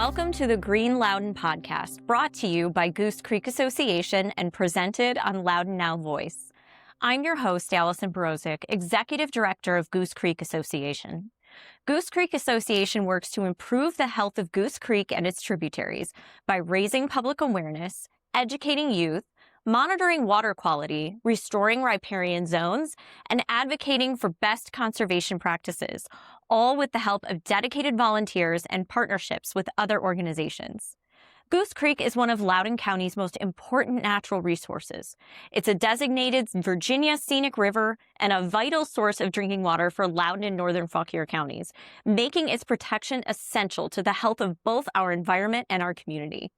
Welcome to the Green Loudoun Podcast, brought to you by Goose Creek Association and presented on Loudoun Now Voice. I'm your host, Alyson, Borowczyk, Executive Director of Goose Creek Association. Goose Creek Association works to improve the health of Goose Creek and its tributaries by raising public awareness, educating youth, monitoring water quality, restoring riparian zones, and advocating for best conservation practices, all with the help of dedicated volunteers and partnerships with other organizations. Goose Creek is one of Loudoun County's most important natural resources. It's a designated Virginia scenic river and a vital source of drinking water for Loudoun and northern Fauquier counties, making its protection essential to the health of both our environment and our community.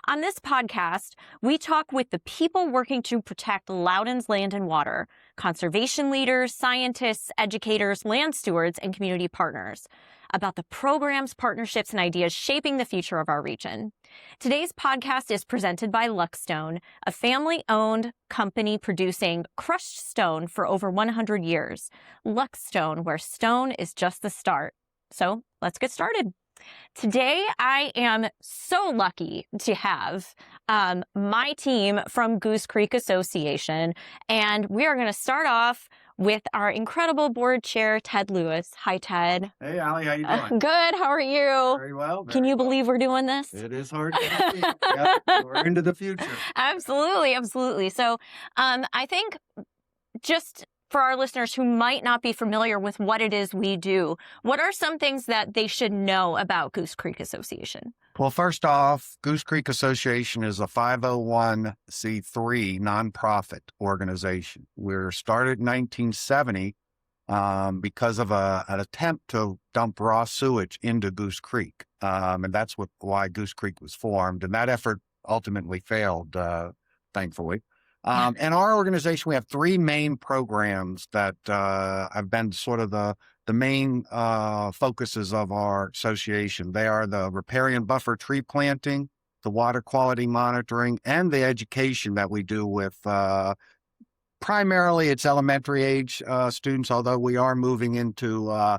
On this podcast, we talk with the people working to protect Loudoun's land and water, conservation leaders, scientists, educators, land stewards, and community partners about the programs, partnerships, and ideas shaping the future of our region. Today's podcast is presented by Luckstone, a family-owned company producing crushed stone for over 100 years. Luckstone, where stone is just the start. So let's get started. Today, I am so lucky to have my team from Goose Creek Association, and we are going to start off with our incredible board chair, Ted Lewis. Hi, Ted. Hey, Allie, how you doing? Good. How are you? Very well. Can you believe we're doing this? It is hard to believe. Yep, we're into the future. Absolutely, absolutely. So I think just for our listeners who might not be familiar with what it is we do, what are some things that they should know about Goose Creek Association? Well, first off, Goose Creek Association is a 501c3 nonprofit organization. We're started in 1970 because of an attempt to dump raw sewage into Goose Creek. And that's why Goose Creek was formed. And that effort ultimately failed, thankfully. And our organization, we have three main programs that have been sort of the main focuses of our association. They are the riparian buffer tree planting, the water quality monitoring, and the education that we do with primarily it's elementary age students, although we are moving into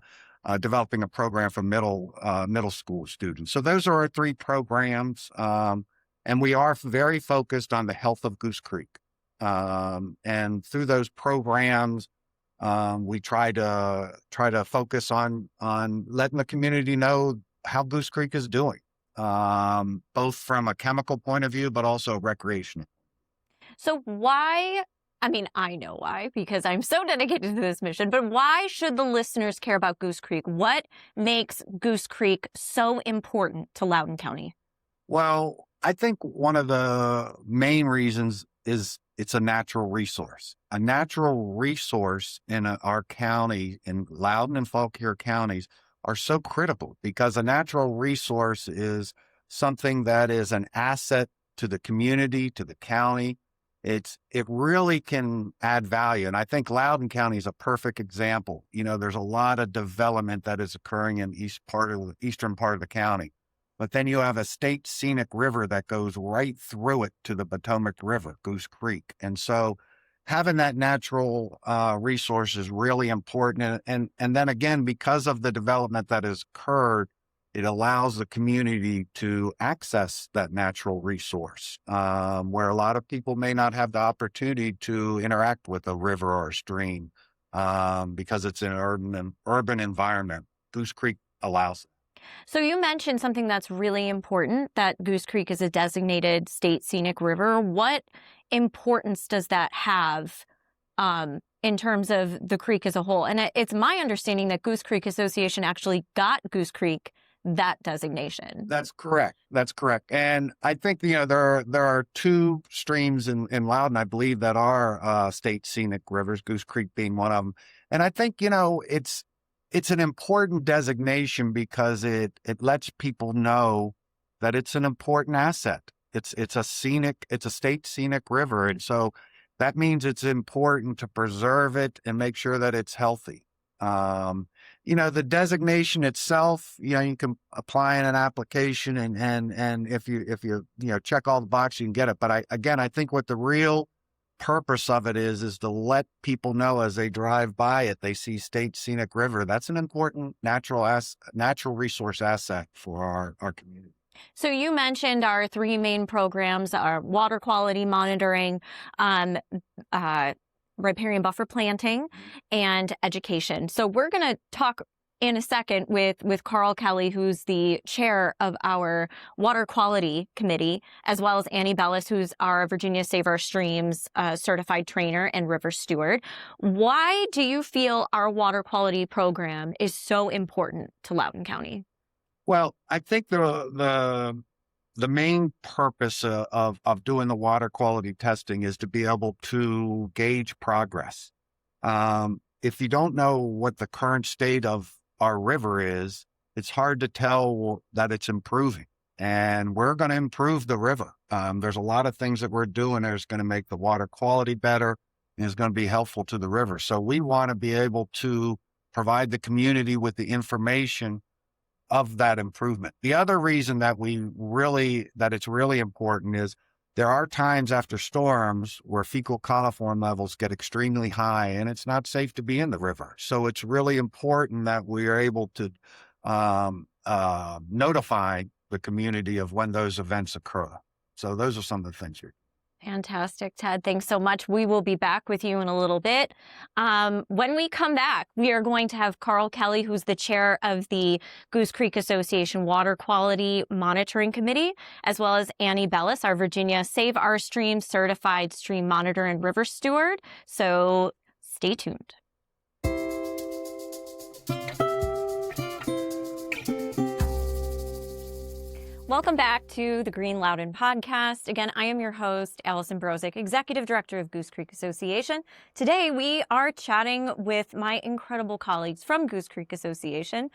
developing a program for middle school students. So those are our three programs, and we are very focused on the health of Goose Creek. And through those programs, we try to focus on letting the community know how Goose Creek is doing, both from a chemical point of view, but also recreational. So why, I mean, I know why, because I'm so dedicated to this mission, but why should the listeners care about Goose Creek? What makes Goose Creek so important to Loudoun County? Well, I think one of the main reasons is it's a natural resource. A natural resource in our county, in Loudoun and Fauquier counties, are so critical because a natural resource is something that is an asset to the community, to the county. It really can add value. And I think Loudoun County is a perfect example. You know, there's a lot of development that is occurring in the eastern part of the county. But then you have a state scenic river that goes right through it to the Potomac River, Goose Creek. And so having that natural resource is really important. And then again, because of the development that has occurred, it allows the community to access that natural resource, where a lot of people may not have the opportunity to interact with a river or a stream because it's an urban environment. Goose Creek allows it. So you mentioned something that's really important, that Goose Creek is a designated state scenic river. What importance does that have in terms of the creek as a whole? And it's my understanding that Goose Creek Association actually got Goose Creek that designation. That's correct. And I think, there are two streams in Loudoun, I believe, that are state scenic rivers, Goose Creek being one of them. And I think, it's an important designation because it lets people know that it's an important asset. It's a state scenic river. And so that means it's important to preserve it and make sure that it's healthy. The designation itself, you can apply in an application and if you check all the boxes, you can get it. But I think what the real purpose of it is to let people know as they drive by it, they see state scenic river. That's an important natural resource asset for our community. So you mentioned our three main programs are water quality monitoring, riparian buffer planting, and education. So we're going to talk in a second with Carl Kelly, who's the chair of our water quality committee, as well as Annie Bellis, who's our Virginia Save Our Streams certified trainer and river steward. Why do you feel our water quality program is so important to Loudoun County? Well, I think the main purpose of doing the water quality testing is to be able to gauge progress. If you don't know what the current state of our river is, it's hard to tell that it's improving. And we're going to improve the river. There's a lot of things that we're doing that's going to make the water quality better and is going to be helpful to the river. So we want to be able to provide the community with the information of that improvement. The other reason that it's really important is there are times after storms where fecal coliform levels get extremely high and it's not safe to be in the river. So it's really important that we are able to notify the community of when those events occur. So those are some of the things here. Fantastic, Ted. Thanks so much. We will be back with you in a little bit. When we come back, we are going to have Carl Kelly, who's the chair of the Goose Creek Association Water Quality Monitoring Committee, as well as Annie Bellis, our Virginia Save Our Streams certified stream monitor and river steward. So stay tuned. Welcome back to the Green Loudoun Podcast. Again, I am your host, Alyson Borowczyk, Executive Director of Goose Creek Association. Today, we are chatting with my incredible colleagues from Goose Creek Association.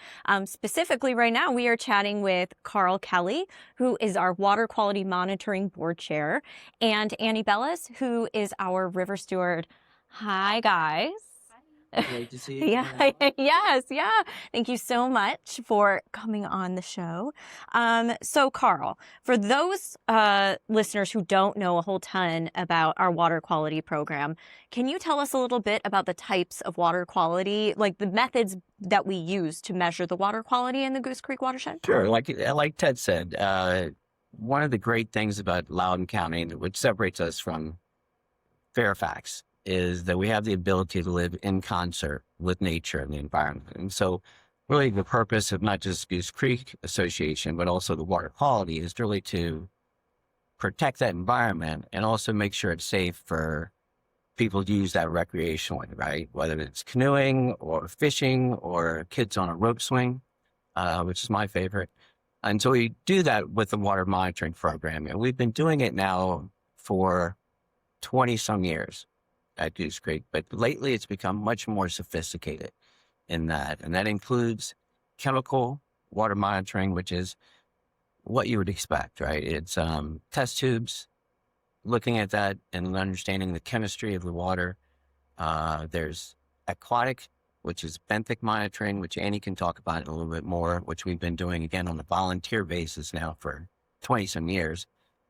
Specifically, right now, we are chatting with Carl Kelly, who is our Water Quality Monitoring Board Chair, and Annie Bellis, who is our River Steward. Hi, guys. Great to see you. Yes. Thank you so much for coming on the show. So Carl, for those listeners who don't know a whole ton about our water quality program, can you tell us a little bit about the types of water quality, like the methods that we use to measure the water quality in the Goose Creek watershed? Sure. Like Ted said, one of the great things about Loudoun County, which separates us from Fairfax, is that we have the ability to live in concert with nature and the environment. And so really the purpose of not just Goose Creek Association, but also the water quality is really to protect that environment and also make sure it's safe for people to use that recreationally, right? Whether it's canoeing or fishing or kids on a rope swing, which is my favorite. And so we do that with the water monitoring program. And we've been doing it now for 20 some years at Goose Creek, but lately it's become much more sophisticated in that. And that includes chemical water monitoring, which is what you would expect, right? It's test tubes, looking at that and understanding the chemistry of the water. There's aquatic, which is benthic monitoring, which Annie can talk about a little bit more, which we've been doing again on a volunteer basis now for 20 some years.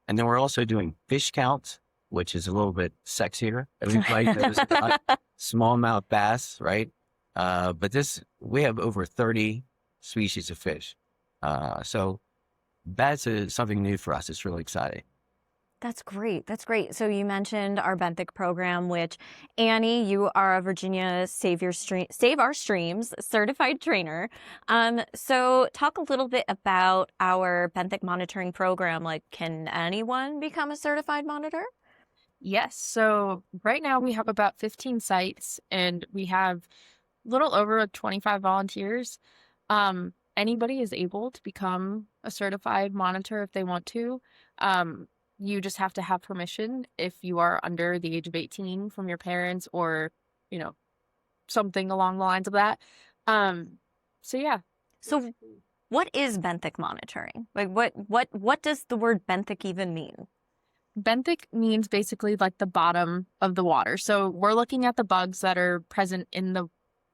And then we're also doing fish counts, which is a little bit sexier. Everybody knows about smallmouth bass, right? But we have over 30 species of fish. So that's something new for us. It's really exciting. That's great. So you mentioned our benthic program, which Annie, you are a Virginia Save Our Streams certified trainer. So talk a little bit about our benthic monitoring program. Like, can anyone become a certified monitor? Yes. So right now we have about 15 sites and we have a little over 25 volunteers. Anybody is able to become a certified monitor if they want to. You just have to have permission if you are under the age of 18 from your parents or, something along the lines of that. So yeah. So what is benthic monitoring? Like what does the word benthic even mean? Benthic means basically like the bottom of the water. So we're looking at the bugs that are present in the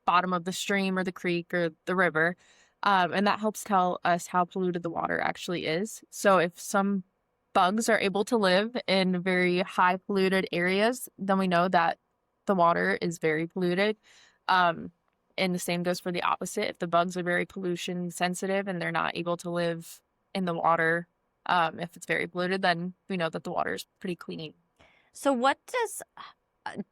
bottom of the stream or the creek or the river. And that helps tell us how polluted the water actually is. So if some bugs are able to live in very high polluted areas, then we know that the water is very polluted. And the same goes for the opposite. If the bugs are very pollution sensitive and they're not able to live in the water. If it's very polluted, then we know that the water is pretty clean. So what does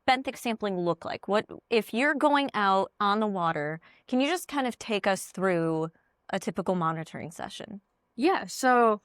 benthic sampling look like? What if you're going out on the water? Can you just kind of take us through a typical monitoring session? Yeah, so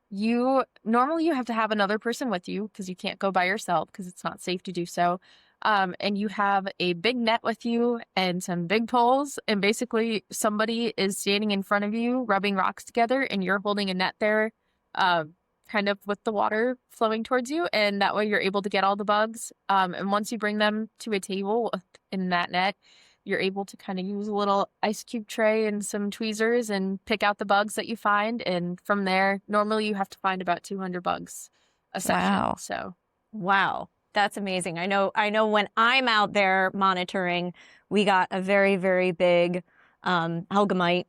you have to have another person with you because you can't go by yourself because it's not safe to do so. And you have a big net with you and some big poles, and basically somebody is standing in front of you rubbing rocks together, and you're holding a net there, kind of with the water flowing towards you, and that way you're able to get all the bugs. And once you bring them to a table in that net, you're able to kind of use a little ice cube tray and some tweezers and pick out the bugs that you find. And from there, normally you have to find about 200 bugs a session. Wow. So, wow, that's amazing. I know when I'm out there monitoring, we got a very, very big helgamite,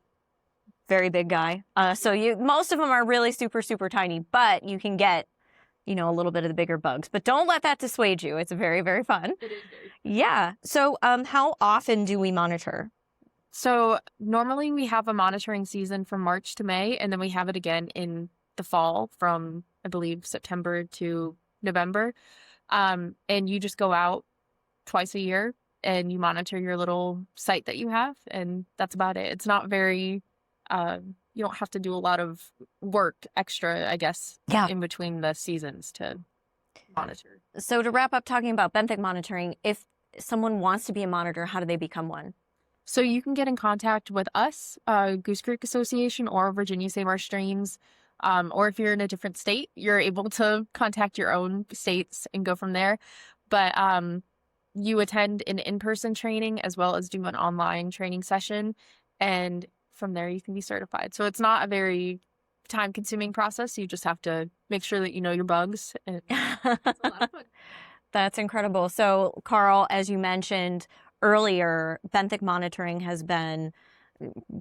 very big guy. So most of them are really super, super tiny, but you can get, a little bit of the bigger bugs. But don't let that dissuade you. It's very, very fun. it is very fun. Yeah. So how often do we monitor? So normally we have a monitoring season from March to May, and then we have it again in the fall from, I believe, September to November. And you just go out twice a year and you monitor your little site that you have, and that's about it. It's not very, you don't have to do a lot of work extra, I guess, in between the seasons to monitor. So to wrap up talking about benthic monitoring, if someone wants to be a monitor, how do they become one? So you can get in contact with us, Goose Creek Association, or Virginia Save Our Streams. Or if you're in a different state, you're able to contact your own states and go from there. But you attend an in-person training as well as do an online training session. And from there, you can be certified. So it's not a very time-consuming process. You just have to make sure that you know your bugs. And it's a lot of fun. That's incredible. So, Carl, as you mentioned earlier, benthic monitoring has been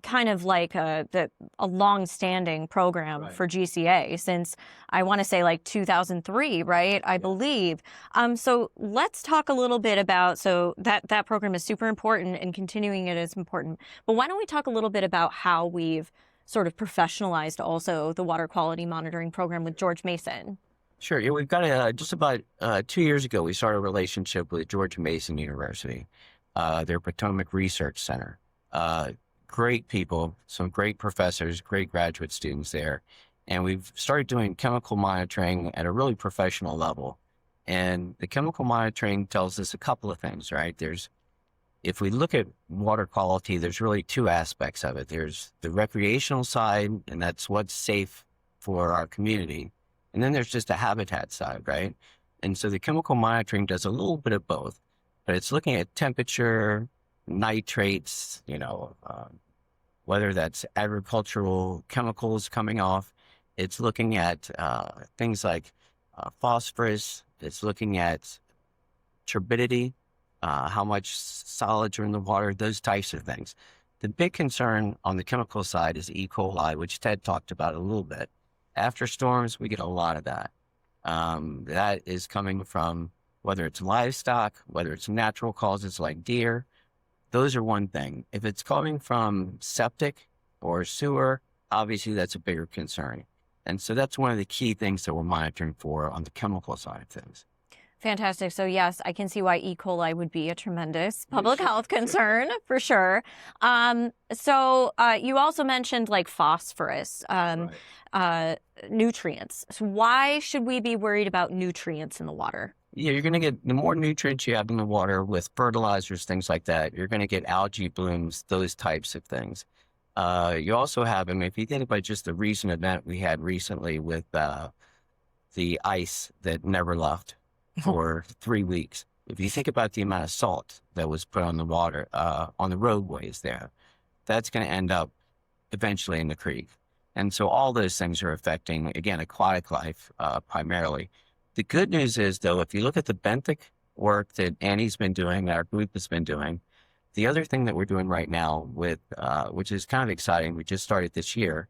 kind of like a long-standing program for GCA since, I want to say, like 2003, right? I believe. So let's talk a little bit about, so that program is super important and continuing it is important. But why don't we talk a little bit about how we've sort of professionalized also the water quality monitoring program with George Mason? Sure. Yeah, we've got just about 2 years ago, we started a relationship with George Mason University, their Potomac Research Center. Great people, some great professors, great graduate students there. And we've started doing chemical monitoring at a really professional level. And the chemical monitoring tells us a couple of things, right? If we look at water quality, there's really two aspects of it. There's the recreational side, and that's what's safe for our community. And then there's just a habitat side, right? And so the chemical monitoring does a little bit of both, but it's looking at temperature, nitrates, whether that's agricultural chemicals coming off. It's looking at things like phosphorus. It's looking at turbidity, how much solids are in the water, those types of things. The big concern on the chemical side is E. coli, which Ted talked about a little bit. After storms, we get a lot of that. That is coming from whether it's livestock, whether it's natural causes like deer. Those are one thing. If it's coming from septic or sewer, obviously that's a bigger concern. And so that's one of the key things that we're monitoring for on the chemical side of things. Fantastic. So yes, I can see why E. coli would be a tremendous public health concern for sure. So you also mentioned like phosphorus, nutrients. So why should we be worried about nutrients in the water? Yeah, you're going to get, the more nutrients you have in the water with fertilizers, things like that, you're going to get algae blooms, those types of things. You also have, if you think about just the recent event we had recently with the ice that never left for 3 weeks. If you think about the amount of salt that was put on the water, on the roadways there, that's going to end up eventually in the creek. And so all those things are affecting, again, aquatic life primarily. The good news is, though, if you look at the benthic work that Annie's been doing, our group has been doing, the other thing that we're doing right now with, which is kind of exciting, we just started this year,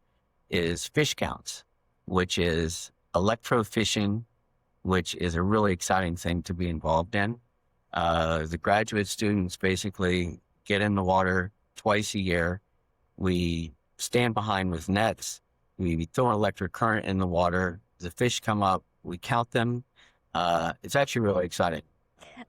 is fish counts, which is electrofishing, which is a really exciting thing to be involved in. The graduate students basically get in the water twice a year. We stand behind with nets. We throw an electric current in the water. The fish come up. We count them. It's actually really exciting.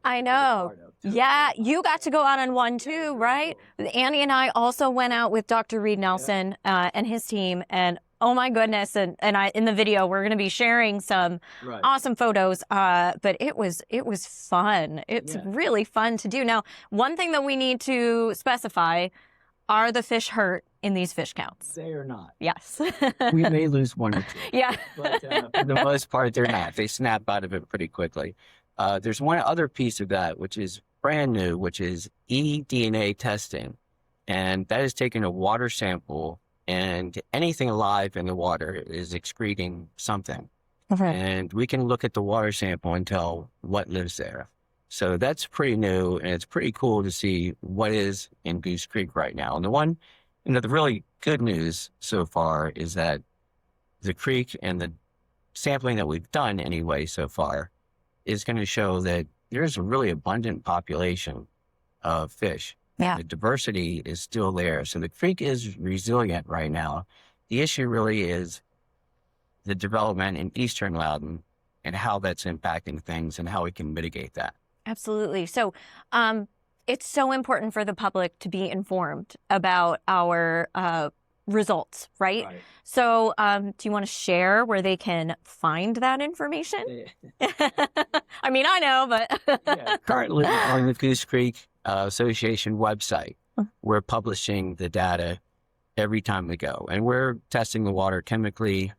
I know. Yeah, you got to go out on one too, right? Annie and I also went out with Dr. Reed Nelson and his team, and oh my goodness! And I in the video we're going to be sharing some awesome photos. But it was fun. It's really fun to do. Now, one thing that we need to specify: are the fish hurt in these fish counts? They are not. Yes. We may lose one or two. Yeah. But for the most part, they're not. They snap out of it pretty quickly. There's one other piece of that, which is brand new, which is eDNA testing. And that is taking a water sample, and anything alive in the water is excreting something. Okay. And we can look at the water sample and tell what lives there. So that's pretty new, and it's pretty cool to see what is in Goose Creek right now. And the really good news so far is that the creek and the sampling that we've done anyway so far is going to show that there's a really abundant population of fish. Yeah. The diversity is still there. So the creek is resilient right now. The issue really is the development in eastern Loudoun and how that's impacting things and how we can mitigate that. Absolutely. So it's so important for the public to be informed about our results, right? So do you want to share where they can find that information? I mean, I know, but... Currently on the Goose Creek Association website, we're publishing the data every time we go. And we're testing the water chemically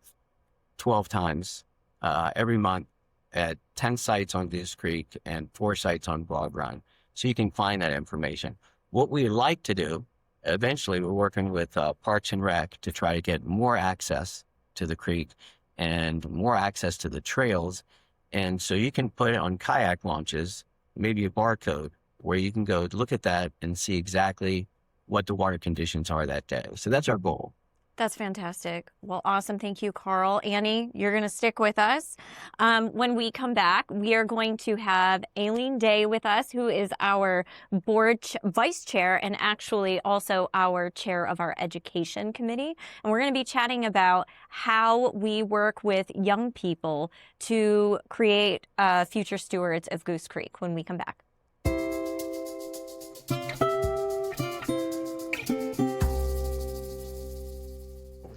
12 times every month at 10 sites on Goose Creek and 4 sites on Broad Run. So you can find that information. What we like to do, eventually we're working with Parks and Rec to try to get more access to the creek and more access to the trails. And so you can put it on kayak launches, maybe a barcode where you can go look at that and see exactly what the water conditions are that day. So that's our goal. That's fantastic. Well, awesome. Thank you, Carl. Annie, you're going to stick with us. When we come back, we are going to have Alyson Day with us, who is our board vice chair and actually also our chair of our education committee. And we're going to be chatting about how we work with young people to create future stewards of Goose Creek when we come back.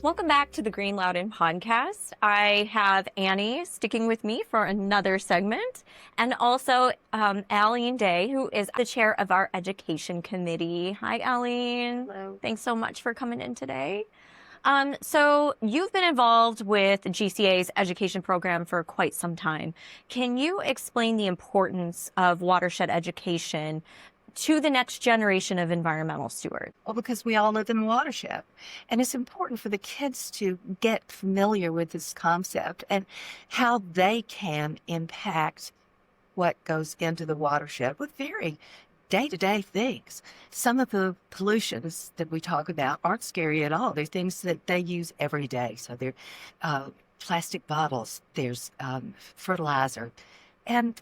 Welcome back to the Green Loudoun Podcast. I have Annie sticking with me for another segment, and also Alyson Day, who is the chair of our education committee. Hi, Alyson. Hello. Thanks so much for coming in today. So you've been involved with GCA's education program for quite some time. Can you explain the importance of watershed education to the next generation of environmental stewards? Well, because we all live in the watershed. And it's important for the kids to get familiar with this concept and how they can impact what goes into the watershed with very day-to-day things. Some of the pollutions that we talk about aren't scary at all. They're things that they use every day. So they're plastic bottles, there's fertilizer. And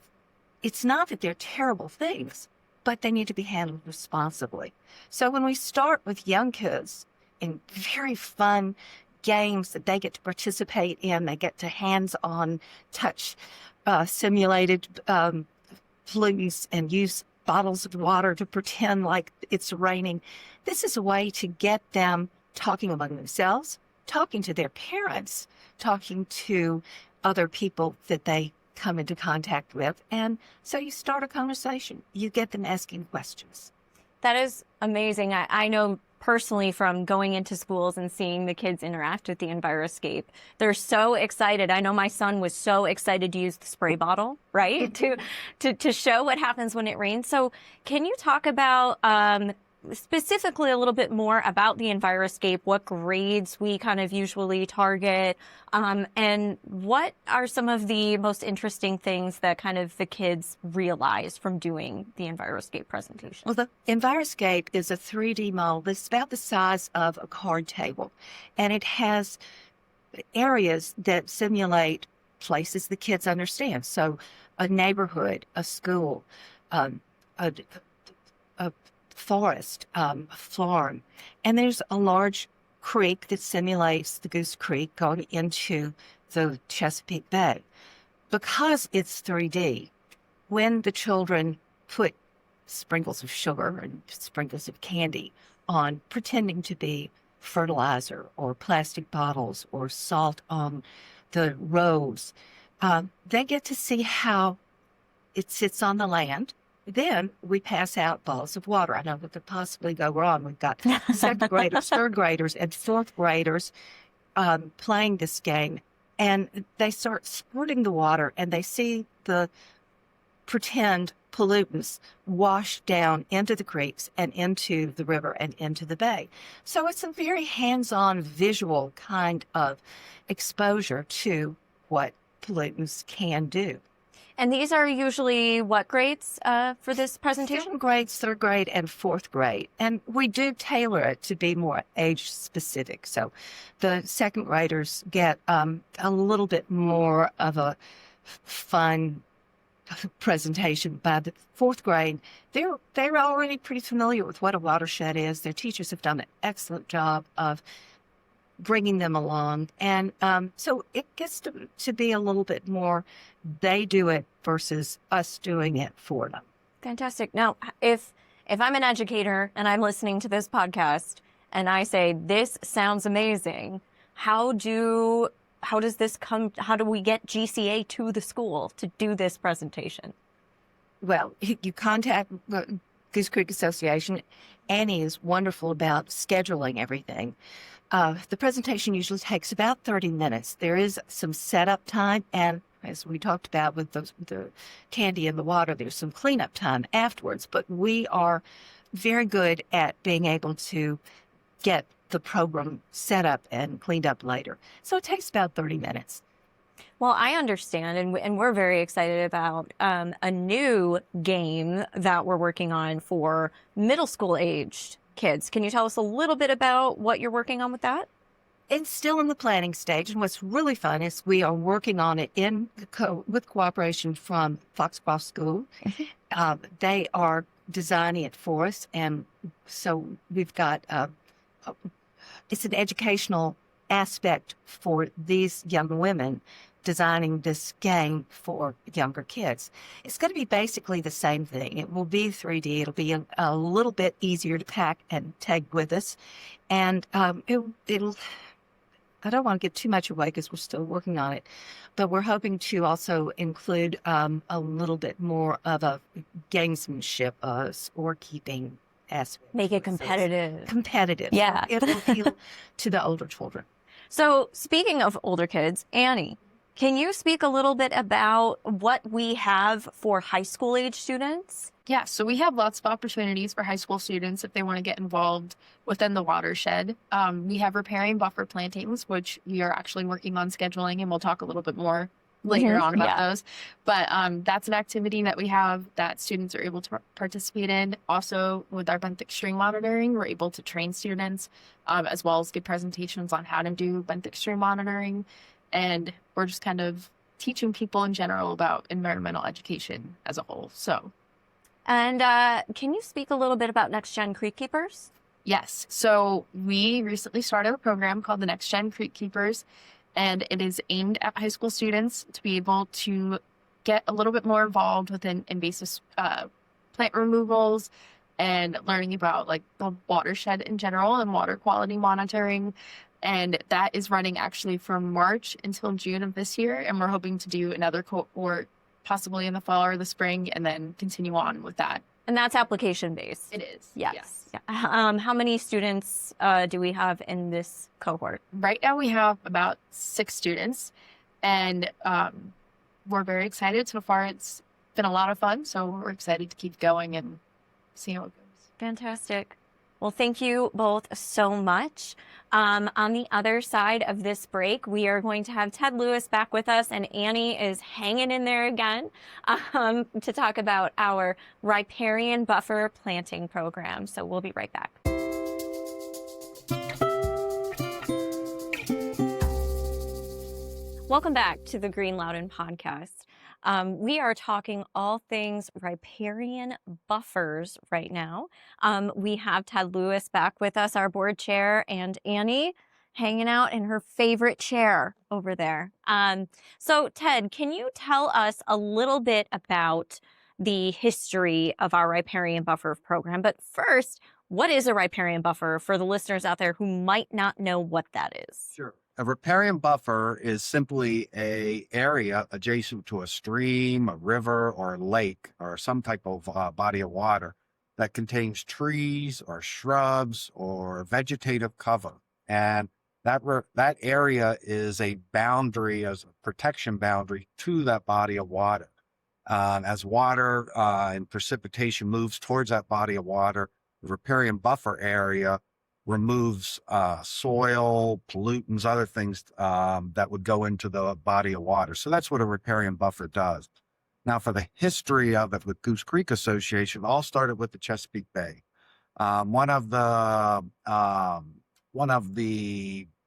it's not that they're terrible things, but they need to be handled responsibly. So when we start with young kids in very fun games that they get to participate in, they get to hands-on touch simulated pollutants and use bottles of water to pretend like it's raining. This is a way to get them talking among themselves, talking to their parents, talking to other people that they come into contact with. And so you start a conversation. You get them asking questions. That is amazing. I know personally from going into schools and seeing the kids interact with the Enviroscape. They're so excited. I know my son was so excited to use the spray bottle, right? to show what happens when it rains. So can you talk about specifically a little bit more about the Enviroscape, what grades we kind of usually target, and what are some of the most interesting things that kind of the kids realize from doing the Enviroscape presentation? Well, the Enviroscape is a 3D model that's about the size of a card table, and it has areas that simulate places the kids understand. So a neighborhood, a school, a forest, a farm, and there's a large creek that simulates the Goose Creek going into the Chesapeake Bay. Because it's 3D, when the children put sprinkles of sugar and sprinkles of candy on, pretending to be fertilizer or plastic bottles or salt on the roads, they get to see how it sits on the land. Then we pass out balls of water. I know what could possibly go wrong. We've got second graders, third graders, and fourth graders playing this game. And they start squirting the water, and they see the pretend pollutants wash down into the creeks and into the river and into the bay. So it's a very hands-on visual kind of exposure to what pollutants can do. And these are usually what grades for this presentation? Second grades, third grade, and fourth grade. And we do tailor it to be more age specific. So the second graders get a little bit more of a fun presentation. By the fourth grade, they're already pretty familiar with what a watershed is. Their teachers have done an excellent job of bringing them along. And so it gets to be a little bit more they do it versus us doing it for them. Fantastic. Now, if I'm an educator and I'm listening to this podcast and I say, this sounds amazing, how do we get GCA to the school to do this presentation? Well, you contact Goose Creek Association. Annie is wonderful about scheduling everything. The presentation usually takes about 30 minutes. There is some setup time, and as we talked about with the candy in the water, there's some cleanup time afterwards. But we are very good at being able to get the program set up and cleaned up later. So it takes about 30 minutes. Well, I understand, and we're very excited about a new game that we're working on for middle school aged kids. Can you tell us a little bit about what you're working on with that? It's still in the planning stage, and what's really fun is we are working on it with cooperation from Foxcroft School. They are designing it for us, and so we've got it's an educational aspect for these young women designing this game for younger kids. It's going to be basically the same thing. It will be 3D. It'll be a little bit easier to pack and take with us, and it'll. I don't want to give too much away because we're still working on it, but we're hoping to also include a little bit more of a gamesmanship, scorekeeping aspect. Make it competitive. Competitive. Yeah. It'll appeal to the older children. So speaking of older kids, Annie, can you speak a little bit about what we have for high school age students? Yeah, so we have lots of opportunities for high school students if they want to get involved within the watershed. We have repairing buffer plantings, which we are actually working on scheduling, and we'll talk a little bit more later on about those. But that's an activity that we have that students are able to participate in. Also, with our benthic stream monitoring, we're able to train students as well as give presentations on how to do benthic stream monitoring. And we're just kind of teaching people in general about environmental education as a whole. And can you speak a little bit about Next Gen Creek Keepers? Yes. So we recently started a program called the Next Gen Creek Keepers, and it is aimed at high school students to be able to get a little bit more involved within invasive plant removals and learning about like the watershed in general and water quality monitoring. And that is running actually from March until June of this year. And we're hoping to do another cohort possibly in the fall or the spring and then continue on with that. And that's application based. It is. Yes. Yeah. How many students do we have in this cohort? Right now we have about 6 students, and we're very excited. So far it's been a lot of fun. So we're excited to keep going and see how it goes. Fantastic. Well, thank you both so much. On the other side of this break, we are going to have Ted Lewis back with us, and Annie is hanging in there again to talk about our riparian buffer planting program. So we'll be right back. Welcome back to the Green Loudoun Podcast. We are talking all things riparian buffers right now. We have Ted Lewis back with us, our board chair, and Annie hanging out in her favorite chair over there. So Ted, can you tell us a little bit about the history of our riparian buffer program? But first, what is a riparian buffer for the listeners out there who might not know what that is? Sure. A riparian buffer is simply an area adjacent to a stream, a river, or a lake, or some type of body of water that contains trees or shrubs or vegetative cover. And that area is a boundary, as a protection boundary to that body of water. As water and precipitation moves towards that body of water, the riparian buffer area removes soil, pollutants, other things that would go into the body of water. So that's what a riparian buffer does. Now, for the history of it with Goose Creek Association, all started with the Chesapeake Bay. One of the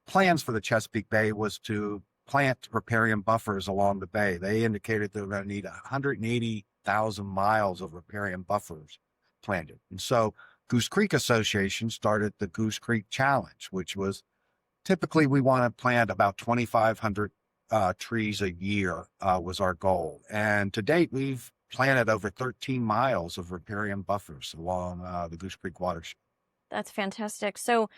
plans for the Chesapeake Bay was to plant riparian buffers along the bay. They indicated they were going to need 180,000 miles of riparian buffers planted. And so Goose Creek Association started the Goose Creek Challenge, which was typically we want to plant about 2,500 trees a year was our goal. And to date, we've planted over 13 miles of riparian buffers along the Goose Creek watershed. That's fantastic. So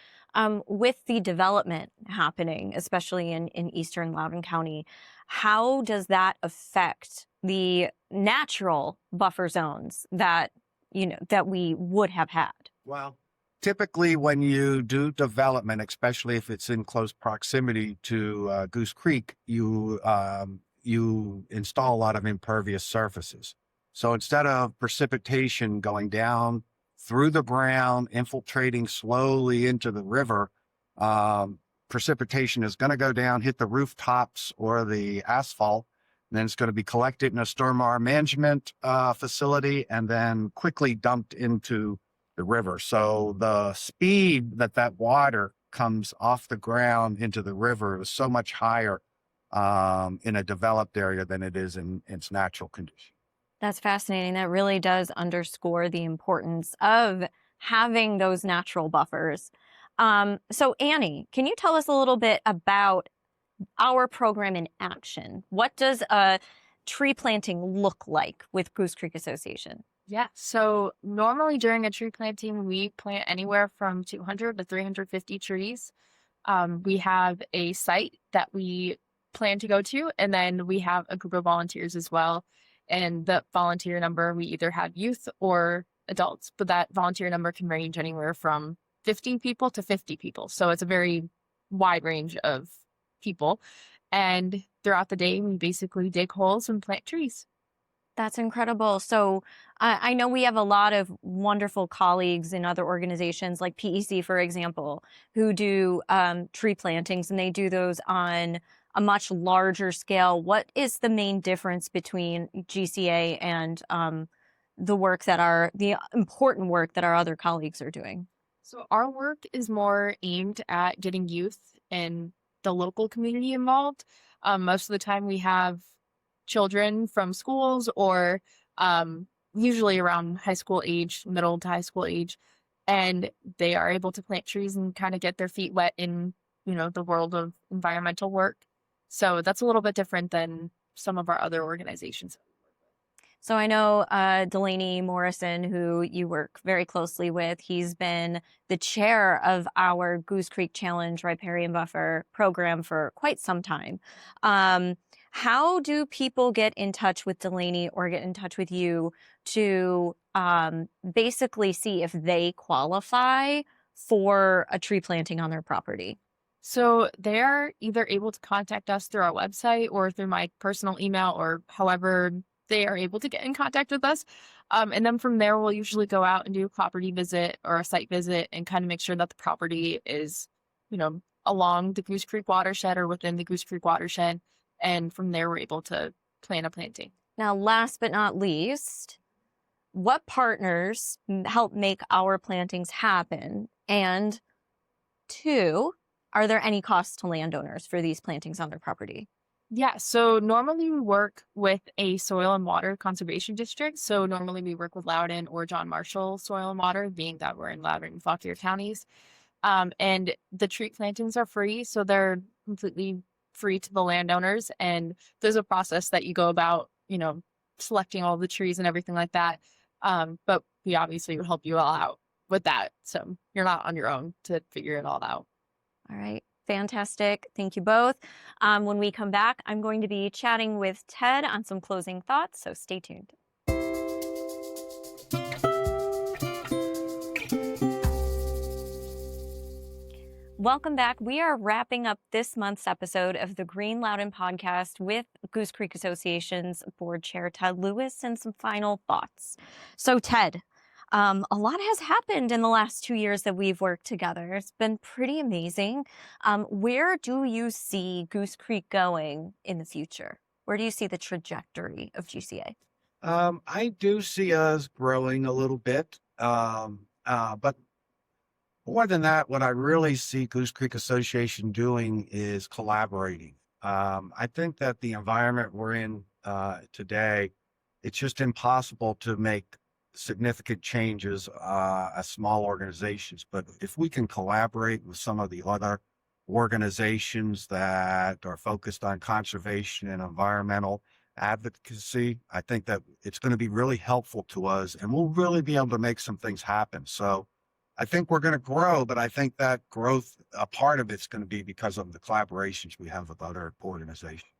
with the development happening, especially in eastern Loudoun County, how does that affect the natural buffer zones that we would have had? Well, typically when you do development, especially if it's in close proximity to Goose Creek, you install a lot of impervious surfaces. So instead of precipitation going down through the ground, infiltrating slowly into the river, precipitation is going to go down, hit the rooftops or the asphalt, and then it's going to be collected in a stormwater management facility and then quickly dumped into the river. So the speed that water comes off the ground into the river is so much higher in a developed area than it is in its natural condition. That's fascinating. That really does underscore the importance of having those natural buffers. So Annie, can you tell us a little bit about our program in action? What does a tree planting look like with Goose Creek Association? Yeah, so normally during a tree planting, we plant anywhere from 200 to 350 trees. We have a site that we plan to go to, and then we have a group of volunteers as well. And the volunteer number, we either have youth or adults, but that volunteer number can range anywhere from 15 people to 50 people. So it's a very wide range of people. And throughout the day, we basically dig holes and plant trees. That's incredible. So I know we have a lot of wonderful colleagues in other organizations like PEC, for example, who do tree plantings, and they do those on a much larger scale. What is the main difference between GCA and the important work that our other colleagues are doing? So our work is more aimed at getting youth and the local community involved. Most of the time we have children from schools or usually around high school age, middle to high school age, and they are able to plant trees and kind of get their feet wet in, the world of environmental work. So that's a little bit different than some of our other organizations. So I know Delaney Morrison, who you work very closely with, he's been the chair of our Goose Creek Challenge Riparian Buffer program for quite some time. How do people get in touch with Delaney or get in touch with you to basically see if they qualify for a tree planting on their property? So they're either able to contact us through our website or through my personal email or however they are able to get in contact with us. And then from there, we'll usually go out and do a property visit or a site visit and kind of make sure that the property is, along the Goose Creek watershed or within the Goose Creek watershed. And from there, we're able to plan a planting. Now, last but not least, what partners help make our plantings happen? And 2, are there any costs to landowners for these plantings on their property? Yeah, so normally we work with a soil and water conservation district. So normally we work with Loudoun or John Marshall Soil and Water, being that we're in Loudoun and Fauquier counties. And the tree plantings are free, so they're completely free to the landowners. And there's a process that you go about, selecting all the trees and everything like that. But we obviously would help you all out with that. So you're not on your own to figure it all out. All right. Fantastic. Thank you both. When we come back, I'm going to be chatting with Ted on some closing thoughts, so stay tuned. Welcome back. We are wrapping up this month's episode of the Green Loudoun Podcast with Goose Creek Association's board chair, Ted Lewis, and some final thoughts. So, Ted, a lot has happened in the last 2 years that we've worked together. It's been pretty amazing. Where do you see Goose Creek going in the future? Where do you see the trajectory of GCA? I do see us growing a little bit, but more than that, what I really see Goose Creek Association doing is collaborating. I think that the environment we're in today, it's just impossible to make significant changes as small organizations. But if we can collaborate with some of the other organizations that are focused on conservation and environmental advocacy, I think that it's going to be really helpful to us, and we'll really be able to make some things happen. So I think we're going to grow, but I think that growth, a part of it's going to be because of the collaborations we have with other organizations.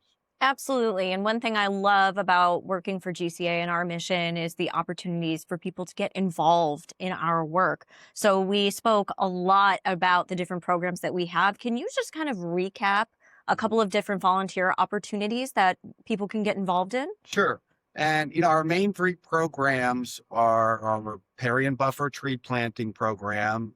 Absolutely. And one thing I love about working for GCA and our mission is the opportunities for people to get involved in our work. So we spoke a lot about the different programs that we have. Can you just kind of recap a couple of different volunteer opportunities that people can get involved in? Sure. And, our main 3 programs are our riparian buffer tree planting program.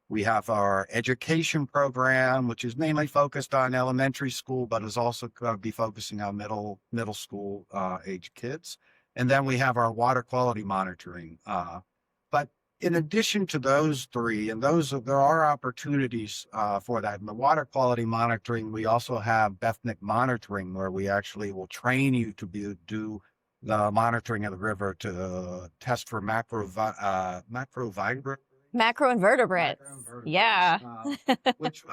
We have our education program, which is mainly focused on elementary school, but is also going to be focusing on middle school age kids. And then we have our water quality monitoring. But in addition to those 3, and there are opportunities for that. In the water quality monitoring, we also have BEFNIC monitoring, where we actually will train you to do the monitoring of the river to test for macroinvertebrates. Yeah. Which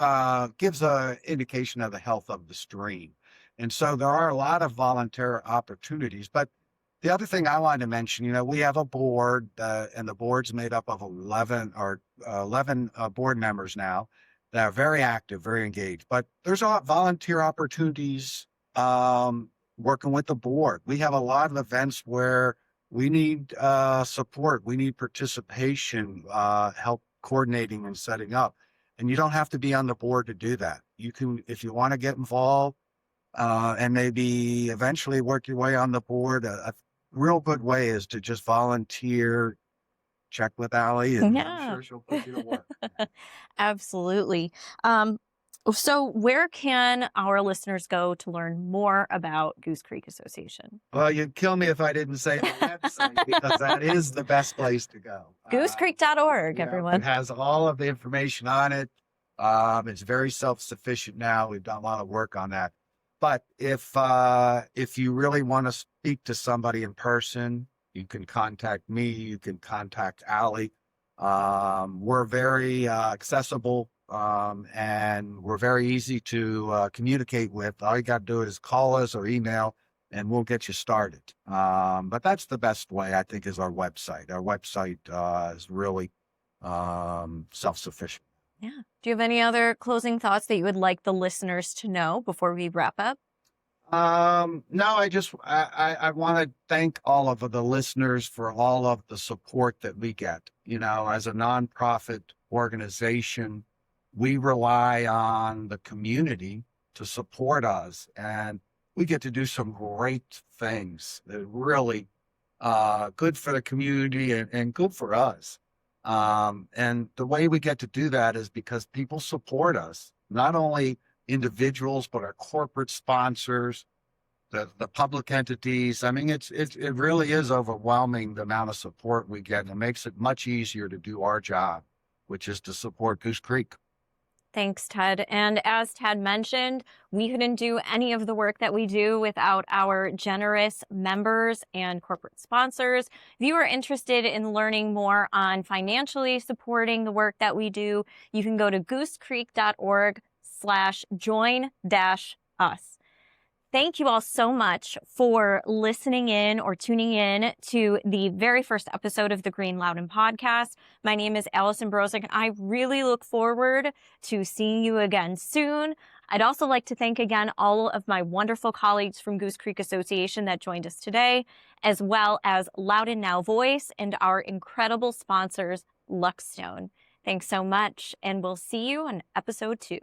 gives an indication of the health of the stream. And so there are a lot of volunteer opportunities. But the other thing I wanted to mention, we have a board, and the board's made up of 11 board members now that are very active, very engaged. But there's volunteer opportunities working with the board. We have a lot of events where we need support. We need participation, help coordinating and setting up. And you don't have to be on the board to do that. You can, if you want to get involved and maybe eventually work your way on the board, a real good way is to just volunteer, check with Allie, and I'm sure she'll put you to work. Absolutely. So where can our listeners go to learn more about Goose Creek Association? Well, you'd kill me if I didn't say the website, because that is the best place to go. Goosecreek.org, everyone. It has all of the information on it. It's very self-sufficient now. We've done a lot of work on that. But if you really want to speak to somebody in person, you can contact me. You can contact Allie. We're very accessible. And we're very easy to communicate with. All you got to do is call us or email, and we'll get you started. But that's the best way, I think, is our website. Our website is really self-sufficient. Yeah. Do you have any other closing thoughts that you would like the listeners to know before we wrap up? No, I want to thank all of the listeners for all of the support that we get. As a nonprofit organization, we rely on the community to support us, and we get to do some great things that are really good for the community and good for us. And the way we get to do that is because people support us, not only individuals, but our corporate sponsors, the public entities. I mean, it really is overwhelming, the amount of support we get, and it makes it much easier to do our job, which is to support Goose Creek. Thanks, Ted. And as Ted mentioned, we couldn't do any of the work that we do without our generous members and corporate sponsors. If you are interested in learning more on financially supporting the work that we do, you can go to goosecreek.org/join-us. Thank you all so much for listening in or tuning in to the very first episode of the Green Loudoun Podcast. My name is Alyson Borowczyk, and I really look forward to seeing you again soon. I'd also like to thank again all of my wonderful colleagues from Goose Creek Association that joined us today, as well as Loudoun Now Voice and our incredible sponsors, Luckstone. Thanks so much, and we'll see you on episode 2.